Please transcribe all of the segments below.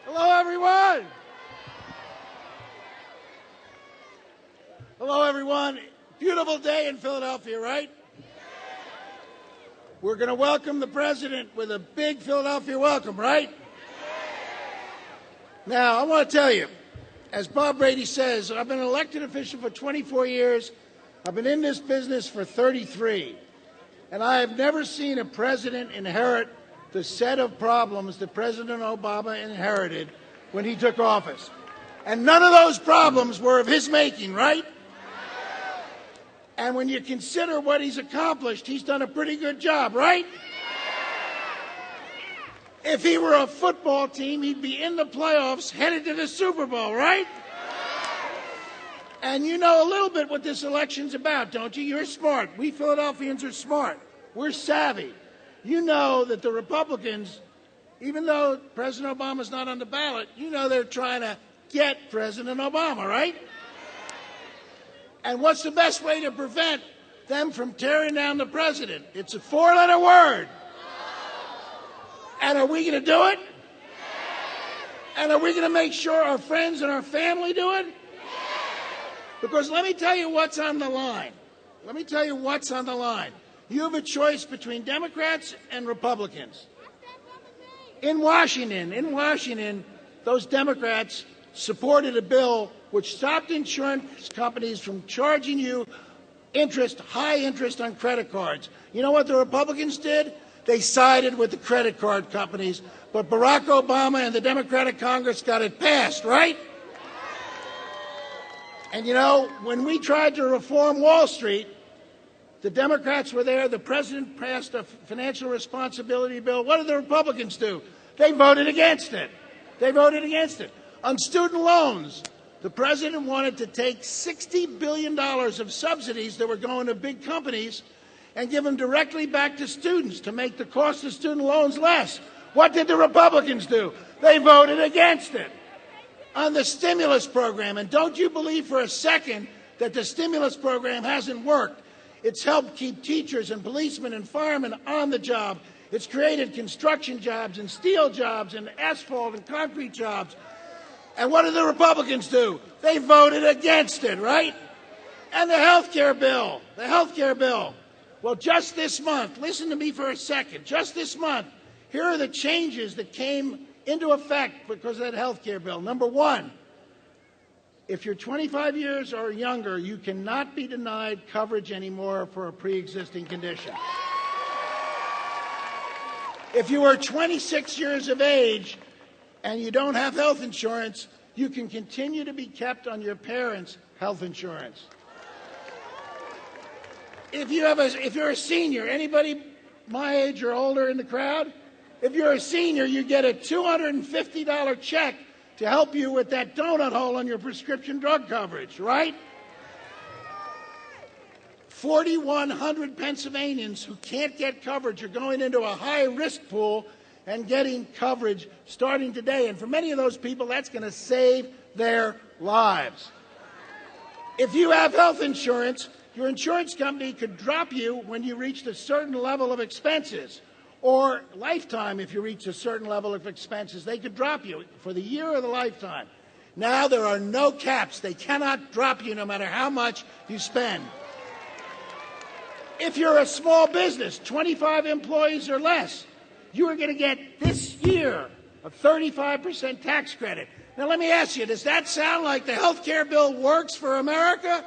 Hello, everyone. Hello, everyone. Beautiful day in Philadelphia, right? We're going to welcome the president with a big Philadelphia welcome, right? Now, I want to tell you, as Bob Brady says, I've been an elected official for 24 years. I've been in this business for 33. And I have never seen a president inherit the set of problems that President Obama inherited when he took office. And none of those problems were of his making, right? And when you consider what he's accomplished, he's done a pretty good job, right? If he were a football team, he'd be in the playoffs, headed to the Super Bowl, right? And you know a little bit what this election's about, don't you? You're smart. We Philadelphians are smart. We're savvy. You know that the Republicans, even though President Obama's not on the ballot, you know they're trying to get President Obama, right? And what's the best way to prevent them from tearing down the president? It's a four-letter word. And are we going to do it? And are we going to make sure our friends and our family do it? Because let me tell you what's on the line. Let me tell you what's on the line. You have a choice between Democrats and Republicans. In Washington, those Democrats supported a bill which stopped insurance companies from charging you high interest on credit cards. You know what the Republicans did? They sided with the credit card companies, but Barack Obama and the Democratic Congress got it passed, right? And you know, when we tried to reform Wall Street, the Democrats were there. The president passed a financial responsibility bill. What did the Republicans do? They voted against it. They voted against it. On student loans, the president wanted to take $60 billion of subsidies that were going to big companies and give them directly back to students to make the cost of student loans less. What did the Republicans do? They voted against it. On the stimulus program, and don't you believe for a second that the stimulus program hasn't worked. It's helped keep teachers and policemen and firemen on the job. It's created construction jobs and steel jobs and asphalt and concrete jobs. And what did the Republicans do? They voted against it, right? And the health care bill. Well, just this month, listen to me for a second, just this month, here are the changes that came into effect because of that health care bill. Number one, if you're 25 years or younger, you cannot be denied coverage anymore for a pre-existing condition. If you are 26 years of age and you don't have health insurance, you can continue to be kept on your parents' health insurance. If you're a senior, anybody my age or older in the crowd, if you're a senior, you get a $250 check to help you with that donut hole on your prescription drug coverage, right? 4,100 Pennsylvanians who can't get coverage are going into a high-risk pool and getting coverage starting today. And for many of those people, that's going to save their lives. If you have health insurance, your insurance company could drop you when you reached a certain level of expenses. Or lifetime, if you reach a certain level of expenses, they could drop you for the year or the lifetime. Now there are no caps. They cannot drop you no matter how much you spend. If you're a small business, 25 employees or less, you are going to get this year a 35% tax credit. Now let me ask you, does that sound like the health care bill works for America?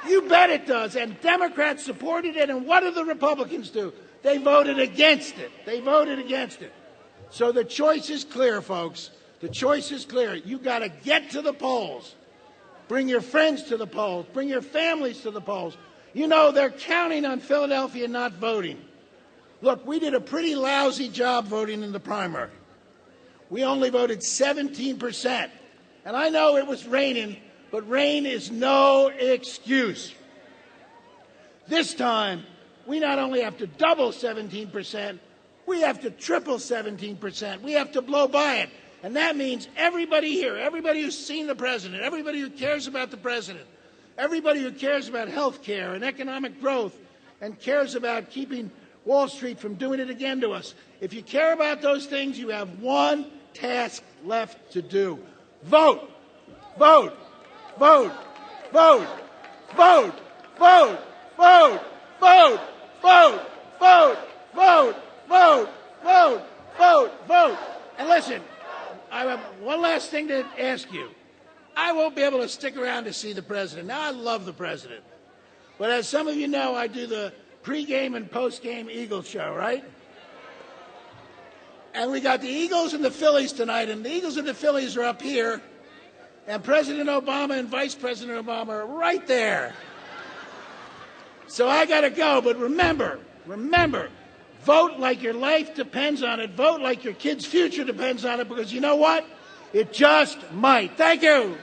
You bet it does. And Democrats supported it. And what did the Republicans do? They voted against it. They voted against it. So the choice is clear, folks. The choice is clear. You got to get to the polls. Bring your friends to the polls. Bring your families to the polls. You know, they're counting on Philadelphia not voting. Look, we did a pretty lousy job voting in the primary. We only voted 17%. And I know it was raining, but rain is no excuse. This time, we not only have to double 17%, we have to triple 17%. We have to blow by it. And that means everybody here, everybody who's seen the president, everybody who cares about the president, everybody who cares about health care and economic growth and cares about keeping Wall Street from doing it again to us. If you care about those things, you have one task left to do. Vote, vote, vote, vote, vote, vote, vote, vote, vote, vote, vote, vote, vote, vote, vote. And listen, I have one last thing to ask you. I won't be able to stick around to see the president. Now, I love the president. But as some of you know, I do the pregame and postgame Eagles show, right? And we got the Eagles and the Phillies tonight, and the Eagles and the Phillies are up here, and President Obama and Vice President Obama are right there. So I got to go, but remember, vote like your life depends on it. Vote like your kid's future depends on it, because you know what? It just might. Thank you.